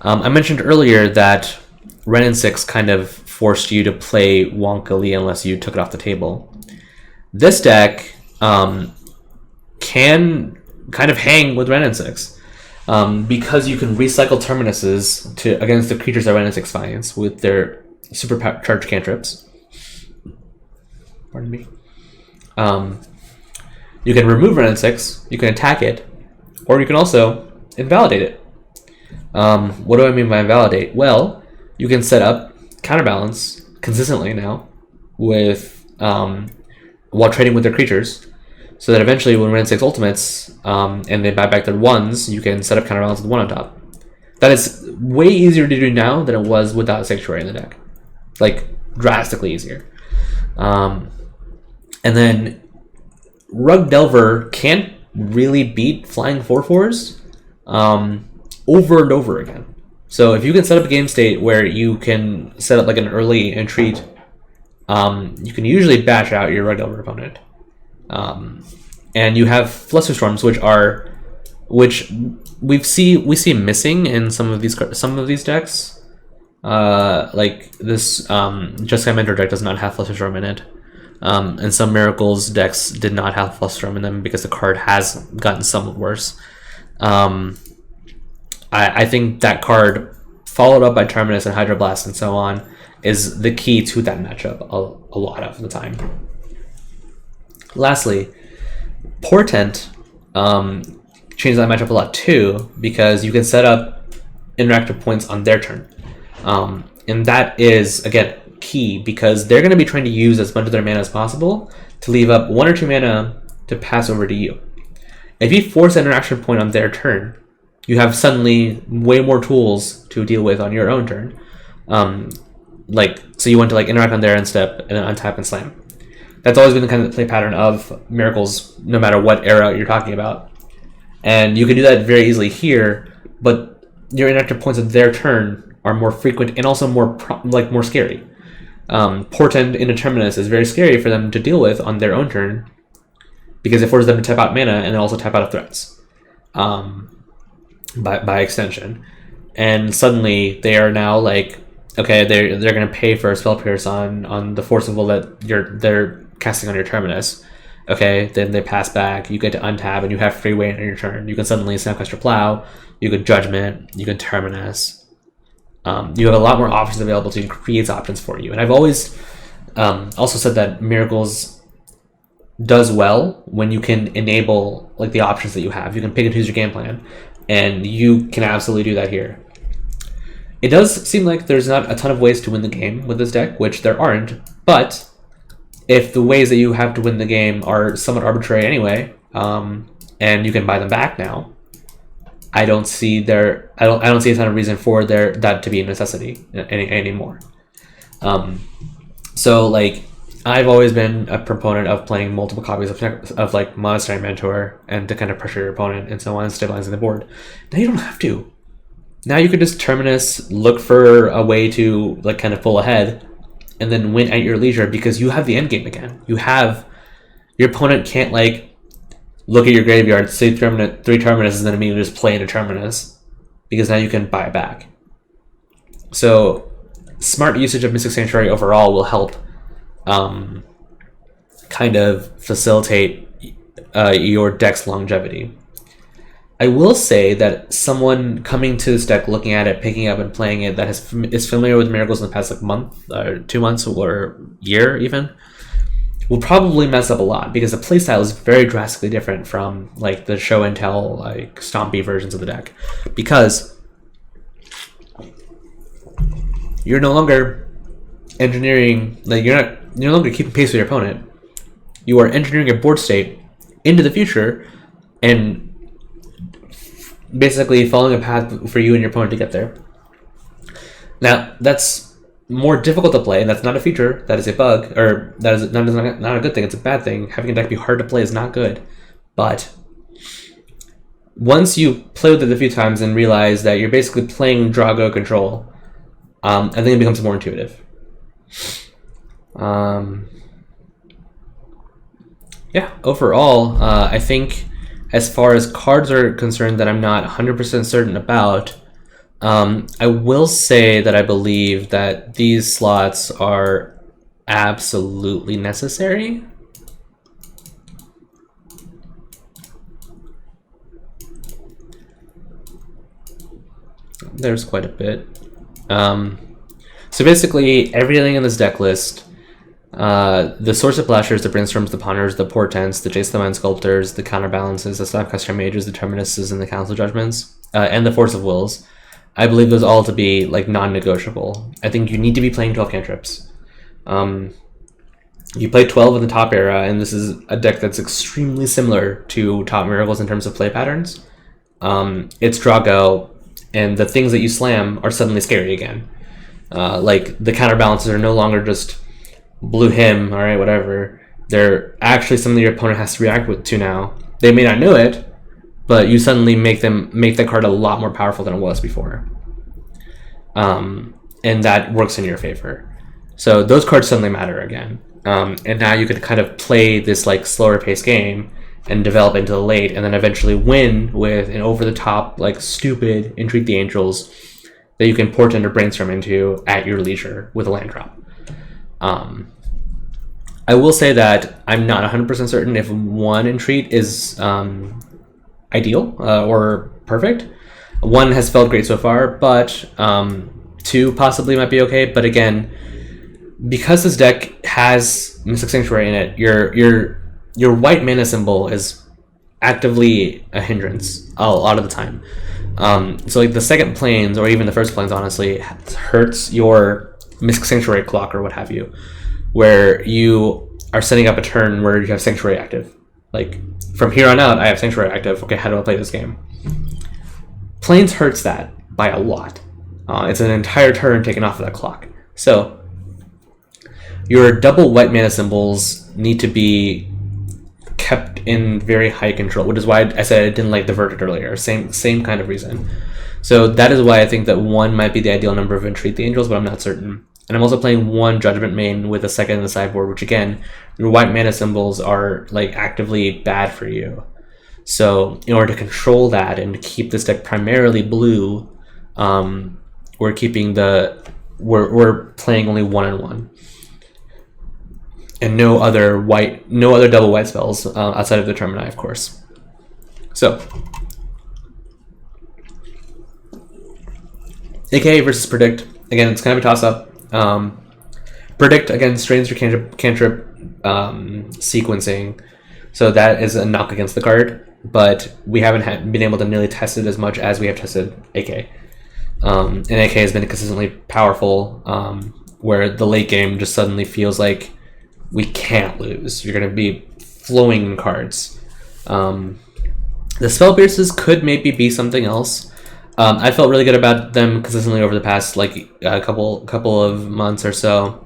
I mentioned earlier that Ren and 6 kind of forced you to play wonkily unless you took it off the table. This deck can kind of hang with Ren and 6 because you can recycle Terminuses against the creatures that Ren and 6 finds with their supercharged cantrips. Pardon me. You can remove Ren and 6, you can attack it, or you can also invalidate it. What do I mean by invalidate? Well, you can set up Counterbalance consistently now with while trading with their creatures, so that eventually when Ren 6 ultimates and they buy back their 1s, you can set up Counterbalance with 1 on top. That is way easier to do now than it was without Sanctuary in the deck. Like, drastically easier. And then Rug Delver can't really beat flying 4/4s over and over again. So if you can set up a game state where you can set up like an early entreat, you can usually bash out your Rug Delver opponent. and you have Flusterstorms, which we see missing in some of these decks. Like this Jeskai Mentor deck does not have Flusterstorm in it. And some Miracles decks did not have Flusterstorm in them because the card has gotten somewhat worse. I think that card, followed up by Terminus and Hydroblast and so on, is the key to that matchup a lot of the time. Lastly, Portent changes that matchup a lot too, because you can set up interactive points on their turn. And that is, again, key, because they're going to be trying to use as much of their mana as possible to leave up 1 or 2 mana to pass over to you. If you force an interaction point on their turn, you have suddenly way more tools to deal with on your own turn. So you want to interact on their end step and then untap and slam. That's always been the kind of play pattern of Miracles, no matter what era you're talking about. And you can do that very easily here, but your interactive points of their turn are more frequent and also more scary. Portend in a Terminus is very scary for them to deal with on their own turn, because it forces them to tap out mana and then also tap out of threats, by extension. And suddenly they are now okay, they're going to pay for a Spell Pierce on the Force of Will that they're casting on your Terminus. Okay, then they pass back, you get to untap, and you have free weight on your turn. You can suddenly Snapcaster Plow, you can Judgment, you can Terminus. You have a lot more options available to create options for you. And I've always also said that Miracles does well when you can enable the options that you have. You can pick and choose your game plan, and you can absolutely do that here. It does seem like there's not a ton of ways to win the game with this deck, which there aren't, but if the ways that you have to win the game are somewhat arbitrary anyway, and you can buy them back now, I don't see a ton of reason for that to be a necessity anymore. So I've always been a proponent of playing multiple copies of Monastery Mentor and to kind of pressure your opponent and so on, stabilizing the board. Now you don't have to. Now you could just Terminus, look for a way to kind of pull ahead, and then win at your leisure, because you have the end game again. Your opponent can't look at your graveyard, say 3 Terminus, and then immediately just play into Terminus, because now you can buy it back. So smart usage of Mystic Sanctuary overall will help kind of facilitate your deck's longevity. I will say that someone coming to this deck, looking at it, picking up and playing it, that is familiar with Miracles in the past month, or 2 months, or year even, will probably mess up a lot, because the playstyle is very drastically different from the show and tell stompy versions of the deck, because you're no longer engineering, you're no longer keeping pace with your opponent. You are engineering a board state into the future and basically following a path for you and your opponent to get there. Now, that's more difficult to play, and that's not a feature, that is a bug, or that is not a good thing, it's a bad thing. Having a deck be hard to play is not good. But once you play with it a few times and realize that you're basically playing Drago control, I think it becomes more intuitive. Yeah, overall, I think as far as cards are concerned that I'm not 100% certain about, I will say that I believe that these slots are absolutely necessary. There's quite a bit. So basically, everything in this deck list, the Source of Blashers, the Brainstorms, the Ponders, the Portents, the Jace the Mind Sculptors, the Counterbalances, the Snapcaster Mages, the Terminuses, and the Council Judgments, and the Force of Wills, I believe those all to be non-negotiable. I think you need to be playing 12 cantrips. You play 12 in the top era, and this is a deck that's extremely similar to Top Miracles in terms of play patterns. It's Drago, and the things that you slam are suddenly scary again. The counterbalances are no longer just blew him, alright, whatever. They're actually something your opponent has to react to now. They may not know it, but you suddenly make that card a lot more powerful than it was before. And that works in your favor. So those cards suddenly matter again. And now you could kind of play this slower paced game and develop into the late, and then eventually win with an over-the-top, like, stupid Entreat the Angels that you can port into Brainstorm into at your leisure with a land drop. I will say that I'm not 100% certain if one Entreat is ideal or perfect. One has felt great so far, but two possibly might be okay. But again, because this deck has Mystic Sanctuary in it, your white mana symbol is actively a hindrance a lot of the time. So like the second planes, or even the first planes, honestly, hurts your Mystic Sanctuary clock or what have you, where you are setting up a turn where you have Sanctuary active. Like, from here on out, I have Sanctuary active. Okay, how do I play this game? Planes hurts that by a lot. It's an entire turn taken off of that clock. So, your double white mana symbols need to be kept in very high control, which is why I said I didn't like the Verdict earlier. Same kind of reason. So that is why I think that one might be the ideal number of Entreat the Angels, but I'm not certain. And I'm also playing one Judgment main with a second in the sideboard, which again, your white mana symbols are like actively bad for you. So in order to control that and keep this deck primarily blue, we're playing only 1-1. And no other double white spells outside of the Termini, of course. So, AKA versus Predict. Again, it's kind of a toss-up. Predict, again, strains your cantrip sequencing, so that is a knock against the card, but we haven't been able to nearly test it as much as we have tested AK. And AK has been consistently powerful, where the late game just suddenly feels like we can't lose. You're going to be flowing in cards. The Spell Pierces could maybe be something else. I felt really good about them consistently over the past like a couple of months or so.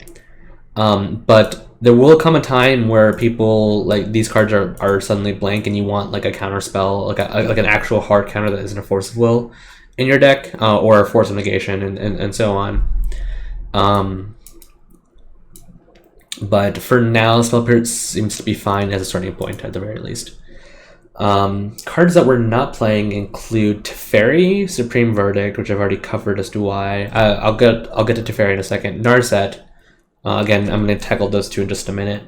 But there will come a time where people like these cards are suddenly blank, and you want like a counter spell, like an actual hard counter that isn't a Force of Will in your deck, or a Force of Negation, and so on. But for now, Spell Pierce seems to be fine as a starting point at the very least. Cards that we're not playing include Teferi, Supreme Verdict, which I've already covered as to why. I'll get to Teferi in a second. Narset. Again, I'm going to tackle those two in just a minute.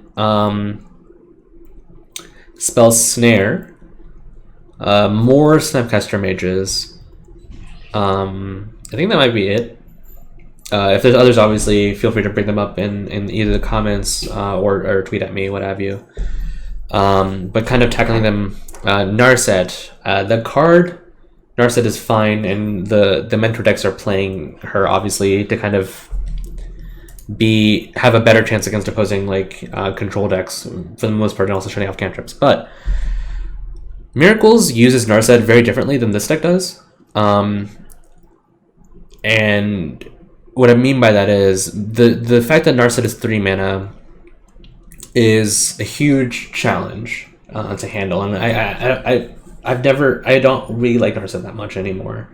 Spell Snare. More Snapcaster Mages. I think that might be it. If there's others, obviously, feel free to bring them up in either the comments or tweet at me, what have you. But kind of tackling them, Narset. The card Narset is fine, and the Mentor decks are playing her, obviously, to kind of have a better chance against opposing like control decks for the most part, and also shutting off cantrips. But Miracles uses Narset very differently than this deck does. And what I mean by that is the fact that Narset is 3 mana is a huge challenge to handle, and I don't really like Narset that much anymore.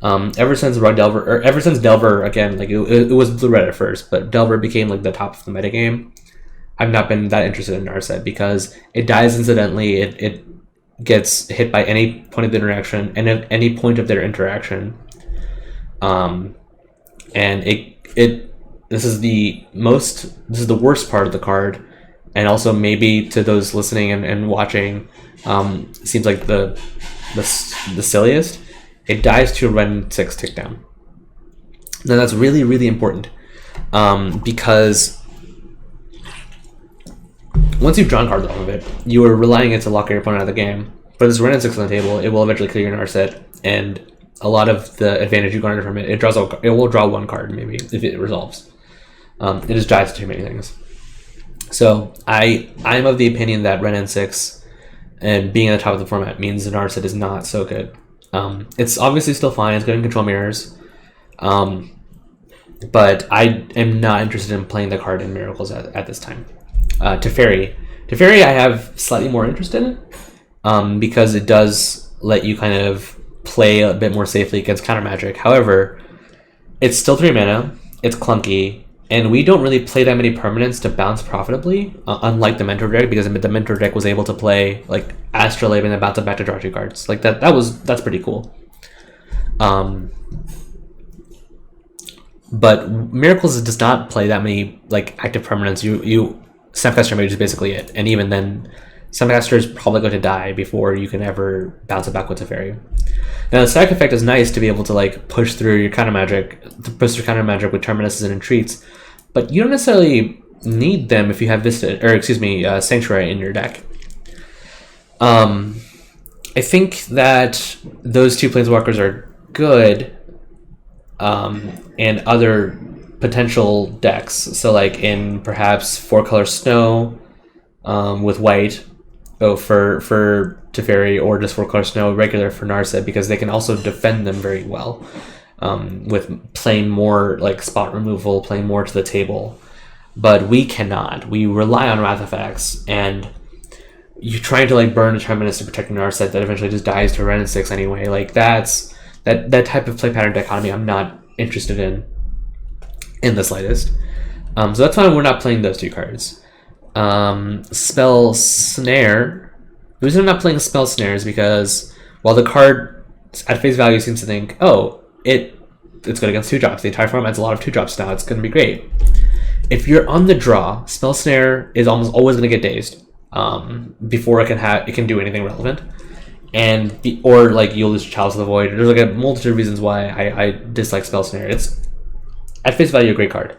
Ever since Delver, again, like it was Blue Red at first, but Delver became like the top of the metagame. I've not been that interested in Narset because it dies incidentally. It gets hit by any point of the interaction, and at any point of their interaction. And this is the worst part of the card, and also maybe to those listening and watching, seems like the silliest. It dies to a Ren 6 tick down. Now that's really, really important, because once you've drawn cards off of it, you are relying it to lock your opponent out of the game. But this Ren 6 on the table, it will eventually clear your Narset, and a lot of the advantage you garner from it, it will draw one card maybe if it resolves. It just dies to too many things. So I'm of the opinion that Ren N6 and being at the top of the format means the Narset is not so good. It's obviously still fine. It's good in control mirrors, but I am not interested in playing the card in Miracles at this time. Teferi, I have slightly more interest in it, because it does let you kind of play a bit more safely against counter magic. However, it's still 3 mana. It's clunky. And we don't really play that many permanents to bounce profitably, unlike the Mentor deck, because the Mentor deck was able to play like Astrolabe and then bounce it back to draw 2 cards. Like that's pretty cool. But Miracles does not play that many like active permanents. Snapcaster Mage is basically it, and even then, Snapcaster is probably going to die before you can ever bounce it back with Teferi. Now the stack effect is nice to be able to like push through your counter magic, with Terminuses and Entreats, but you don't necessarily need them if you have Sanctuary in your deck. I think that those 2 Planeswalkers are good, and other potential decks. So like in perhaps 4-color Snow, with white, for Teferi, or just 4-color Snow regular for Narset, because they can also defend them very well, with playing more like spot removal, playing more to the table. But we cannot. We rely on Wrath effects, and you trying to like burn a Terminus to protect an Narset that eventually just dies to a Ren 6 anyway. Like that type of play pattern dichotomy I'm not interested in the slightest. So that's why we're not playing those 2 cards. Spell Snare. The reason I'm not playing Spell Snare is because while the card at face value seems to think, oh, it's good against 2-drops. The entire format's a lot of 2-drops now. It's going to be great. If you're on the draw, Spell Snare is almost always going to get dazed before it can do anything relevant. Or like you'll lose Chalice of the Void. There's like a multitude of reasons why I dislike Spell Snare. It's at face value a great card.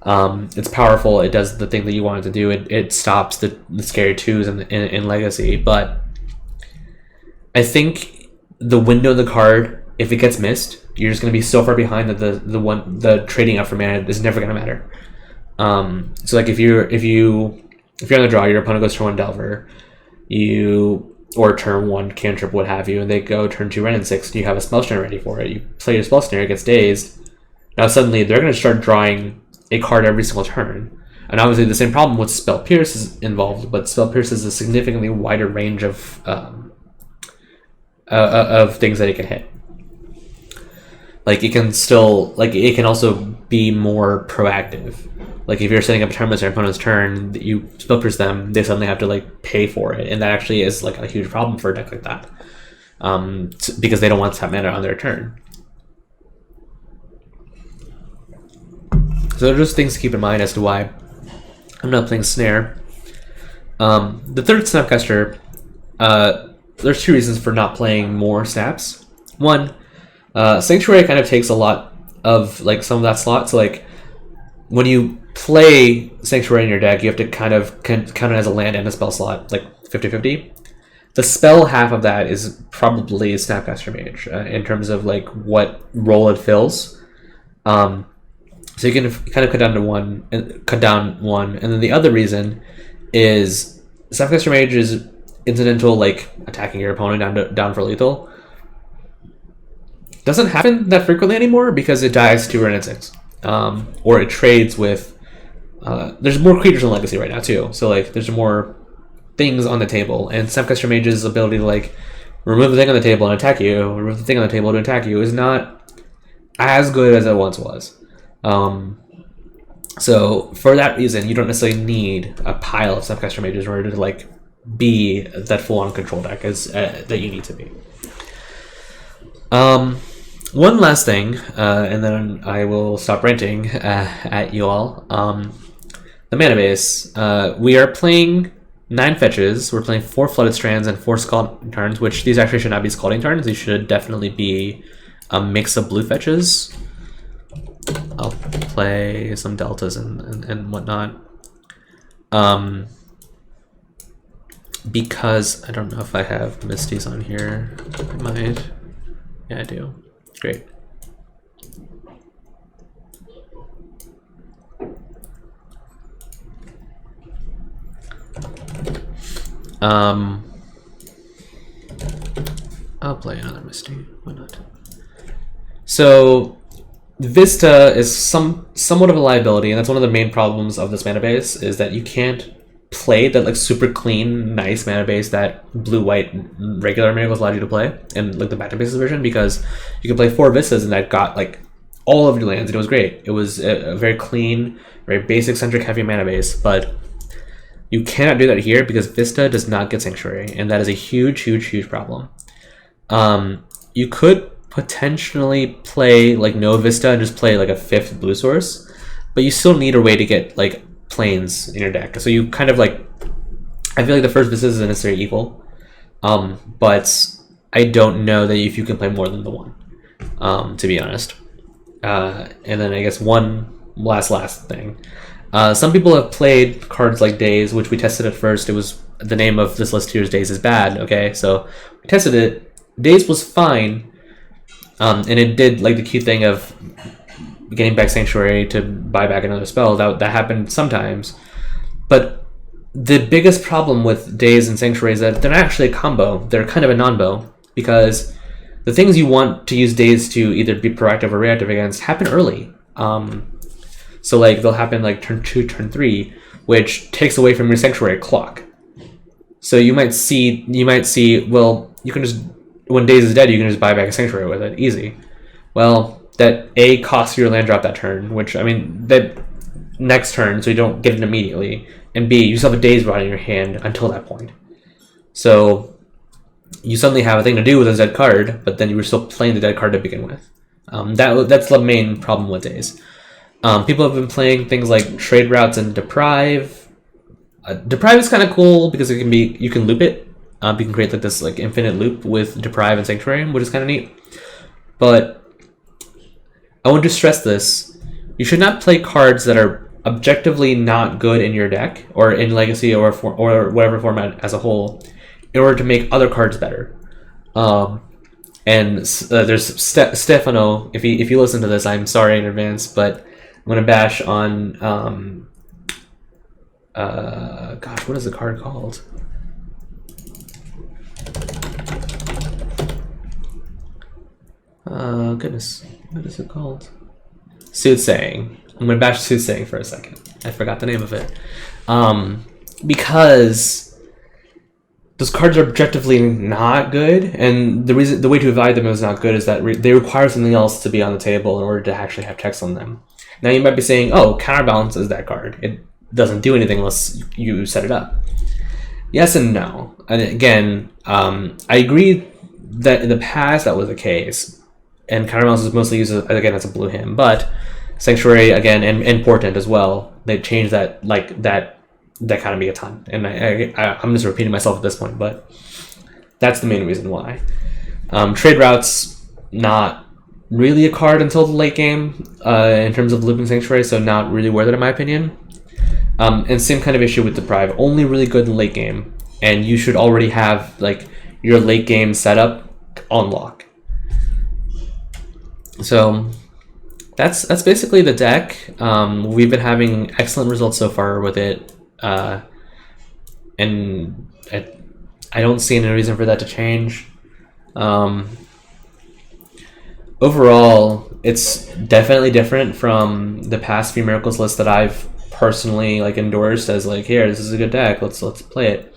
It's powerful. It does the thing that you want it to do. It stops the scary 2s in Legacy. But I think the window of the card, if it gets missed, you're just going to be so far behind that the trading up for mana is never going to matter. So like if you're on the draw, your opponent goes turn 1 Delver, or turn 1 cantrip, what have you, and they go turn 2 Ren 6, and you have a Spell Snare ready for it. You play your Spell Snare, it gets dazed. Now suddenly they're going to start drawing a card every single turn. And obviously the same problem with Spell Pierce is involved, but Spell Pierce is a significantly wider range of things that it can hit. Like it can also be more proactive. Like if you're setting up a Terminus on your opponent's turn, you Spell Pierce them, they suddenly have to like pay for it, and that actually is like a huge problem for a deck like that, because they don't want to tap mana on their turn. So just things to keep in mind as to why I'm not playing Snare. The third Snapcaster, there's 2 reasons for not playing more snaps. One, Sanctuary kind of takes a lot of like some of that slot. So like when you play Sanctuary in your deck, you have to kind of count it as a land and a spell slot, like 50-50. The spell half of that is probably Snapcaster Mage in terms of like what role it fills. So you can kind of cut down one, and then the other reason is Snapcaster Mage is incidental, like attacking your opponent down for lethal. Doesn't happen that frequently anymore because it dies to Ren 6, or it trades with. There's more creatures in Legacy right now too, so like there's more things on the table, and Snapcaster Mage's ability to like remove the thing on the table and attack you, remove the thing on the table to attack you, is not as good as it once was. So for that reason, you don't necessarily need a pile of Snapcaster Mages in order to like be that full-on control deck as that you need to be. One last thing, and then I will stop ranting at you all. The mana base. We are playing 9 fetches. We're playing 4 Flooded Strands and 4 Scalding Tarns, which these actually should not be Scalding Tarns. These should definitely be a mix of blue fetches. I'll play some deltas and whatnot. Because I don't know if I have Misties on here. I might. Yeah, I do. Great. I'll play another Misty. Why not? So Vista is somewhat of a liability, and that's one of the main problems of this mana base, is that you can't play that like super clean, nice mana base that blue-white regular Miracles allowed you to play in like the Battle Bases version, because you can play 4 Vistas and that got like all of your lands, and it was great. It was a very clean, very basic centric heavy mana base, but you cannot do that here because Vista does not get Sanctuary, and that is a huge problem. You could potentially play like no Vista and just play like a 5th blue source, but you still need a way to get like planes in your deck. So you kind of like, I feel like the first Vista isn't necessarily evil, but I don't know that if you can play more than the one, to be honest. And then I guess one last thing. Some people have played cards like Daze, which we tested at first. It was the name of this list here is Daze is bad. Okay, so we tested it. Daze was fine, and it did like the key thing of getting back Sanctuary to buy back another spell. That happened sometimes, but the biggest problem with Daze and Sanctuary is that they're not actually a combo. They're kind of a non-bow because the things you want to use Daze to either be proactive or reactive against happen early. So like they'll happen like turn 2, turn 3, which takes away from your Sanctuary clock. So you might see, well, you can just, when Daze is dead, you can just buy back a Sanctuary with it, easy. Well, that A, costs your land drop that turn, which, I mean, that next turn, so you don't get it immediately, and B, you still have a Daze rod in your hand until that point. So you suddenly have a thing to do with a dead card, but then you were still playing the dead card to begin with. That's the main problem with Daze. People have been playing things like trade routes and deprive. Deprive is kind of cool because it can be, you can loop it. You can create like this like infinite loop with deprive and sanctuary, which is kind of neat. But I want to stress this: you should not play cards that are objectively not good in your deck or in Legacy or whatever format as a whole, in order to make other cards better. There's Stefano. If you listen to this, I'm sorry in advance, but I'm gonna bash on gosh, what is the card called? Goodness, what is it called? Soothsaying. I'm gonna bash Soothsaying for a second. I forgot the name of it. Because those cards are objectively not good, and the way to evaluate them as not good is that they require something else to be on the table in order to actually have text on them. Now you might be saying, oh, counterbalance is that card. It doesn't do anything unless you set it up. Yes and no. And again, I agree that in the past that was the case, and counterbalance is mostly used again as a blue hand, but Sanctuary again and Portent as well, they changed that kind of be a ton. And I'm just repeating myself at this point, but that's the main reason why. Trade routes, not really a card until the late game in terms of looping Sanctuary, so not really worth it in my opinion. And same kind of issue with Deprive, only really good in the late game, and you should already have like your late game setup on lock. So that's basically the deck. We've been having excellent results so far with it, and I don't see any reason for that to change. Overall, it's definitely different from the past few Miracles lists that I've personally like endorsed as like, here, this is a good deck, let's play it.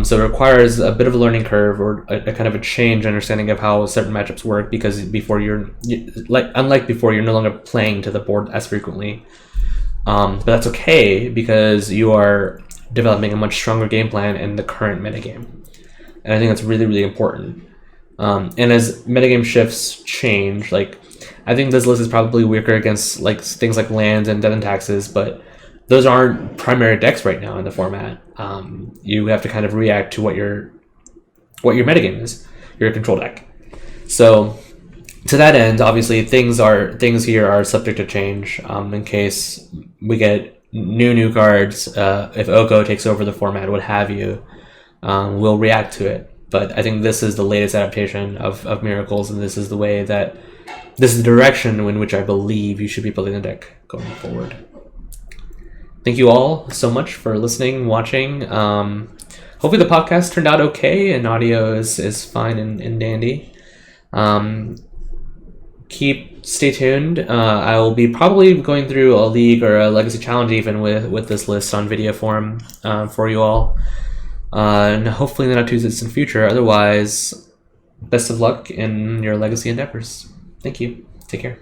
So it requires a bit of a learning curve or a kind of a change understanding of how certain matchups work, because before unlike before, you're no longer playing to the board as frequently. But that's okay because you are developing a much stronger game plan in the current metagame, and I think that's really, really important. And as metagame shifts change, like I think this list is probably weaker against like things like lands and death and taxes, but those aren't primary decks right now in the format. You have to kind of react to what your metagame is, your control deck. So to that end, obviously things here are subject to change in case we get new cards. If Oko takes over the format, what have you, we'll react to it. But I think this is the latest adaptation of Miracles, and this is the direction in which I believe you should be building a deck going forward. Thank you all so much for listening, watching. Hopefully the podcast turned out okay and audio is fine and dandy. Stay tuned. I will be probably going through a league or a legacy challenge even with this list on video form for you all. And hopefully in the not too distant future. Otherwise, best of luck in your legacy endeavors. Thank you. Take care.